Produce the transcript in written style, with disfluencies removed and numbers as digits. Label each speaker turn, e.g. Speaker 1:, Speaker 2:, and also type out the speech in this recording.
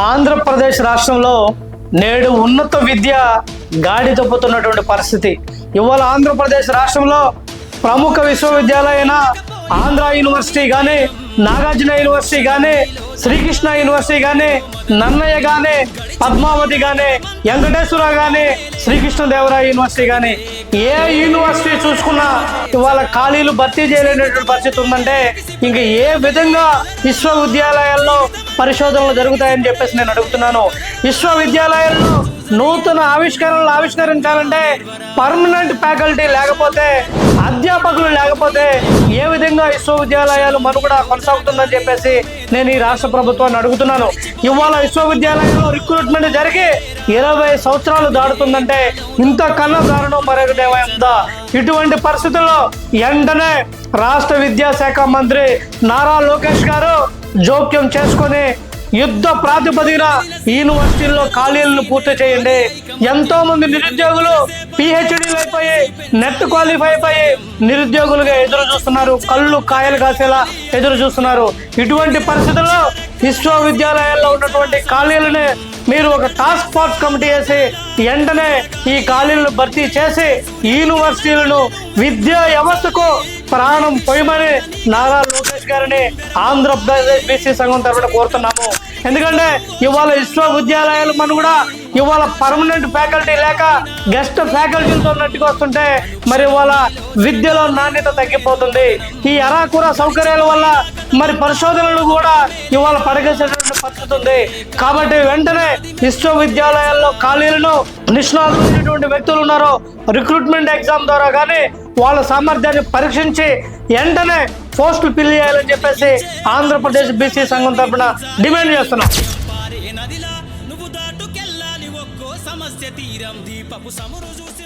Speaker 1: ఆంధ్రప్రదేశ్ రాష్ట్రంలో నేడు ఉన్నత విద్య గాడి తప్పుతున్నటువంటి పరిస్థితి. ఇవాళ ఆంధ్రప్రదేశ్ రాష్ట్రంలో ప్రముఖ విశ్వవిద్యాలయమైన ఆంధ్ర యూనివర్సిటీ కానీ, నాగార్జున యూనివర్సిటీ కానీ, శ్రీకృష్ణ యూనివర్సిటీ కానీ, నన్నయ్య కానీ, పద్మావతి కానీ, వెంకటేశ్వర కానీ, శ్రీకృష్ణదేవరాయ యూనివర్సిటీ కానీ, ఏ యూనివర్సిటీ చూసుకున్నా ఇవాళ ఖాళీలు భర్తీ చేయలేనటువంటి పరిస్థితి ఉందంటే ఇంక ఏ విధంగా విశ్వవిద్యాలయాల్లో పరిశోధనలు జరుగుతాయని చెప్పేసి నేను అడుగుతున్నాను. విశ్వవిద్యాలయాల్లో నూతన ఆవిష్కరణలు ఆవిష్కరించాలంటే పర్మనెంట్ ఫ్యాకల్టీ లేకపోతే, అధ్యాపకులు లేకపోతే ఏ విధంగా విశ్వవిద్యాలయాలు మనుగడ కొనసాగుతుందని చెప్పేసి నేను ఈ రాష్ట్ర ప్రభుత్వాన్ని అడుగుతున్నాను. ఇవాళ విశ్వవిద్యాలయంలో రిక్రూట్మెంట్ జరిగి 20 సంవత్సరాలు దాడుతుందంటే ఇంతకన్నా దారుణం మరొకటి ఏమైందా? ఇటువంటి పరిస్థితుల్లో వెంటనే రాష్ట్ర విద్యాశాఖ మంత్రి నారా లోకేష్ గారు జోక్యం చేసుకొని యుద్ధ ప్రాతిపదికన యూనివర్సిటీల్లో ఖాళీలను పూర్తి చేయండి. ఎంతో మంది నిరుద్యోగులు పిహెచ్డీలు అయిపోయి, నెట్ క్వాలిఫై అయిపోయి నిరుద్యోగులుగా ఎదురు చూస్తున్నారు, కళ్ళు కాయలు కాసేలా ఎదురు చూస్తున్నారు. ఇటువంటి పరిస్థితుల్లో విశ్వవిద్యాలయాల్లో ఉన్నటువంటి ఖాళీలని మీరు ఒక టాస్క్ ఫోర్స్ కమిటీ వేసి వెంటనే ఈ ఖాళీలను భర్తీ చేసి యూనివర్సిటీలను విద్యా వ్యవస్థకు ప్రాణం పోయమని నారా లోకేష్ గారిని ఆంధ్రప్రదేశ్ బీసీ సంఘం తరఫున కోరుతున్నాము. ఎందుకంటే ఇవాళ విశ్వవిద్యాలయాలు మనం కూడా ఇవాళ పర్మనెంట్ ఫ్యాకల్టీ లేక గెస్ట్ ఫ్యాకల్టీలతో ఉన్నట్టుగా వస్తుంటే మరి ఇవాళ విద్యలో నాణ్యత తగ్గిపోతుంది. ఈ అరాకుర సౌకర్యాల వల్ల మరి పరిశోధనలు కూడా ఇవాళ పడగేసేటువంటి పరిస్థితి ఉంది. కాబట్టి వెంటనే విశ్వవిద్యాలయాల్లో ఖాళీలను నిష్ణాతులైనటువంటి వ్యక్తులు ఉన్నారో రిక్రూట్మెంట్ ఎగ్జామ్ ద్వారా కానీ వాళ్ళ సామర్థ్యాన్ని పరీక్షించి వెంటనే పోస్టులు ఫిల్ చేయాలని చెప్పేసి ఆంధ్రప్రదేశ్ బీసీ సంఘం తరఫున డిమాండ్ చేస్తున్నాం.
Speaker 2: సమస్య తీరం దీపపు సమరు చూసి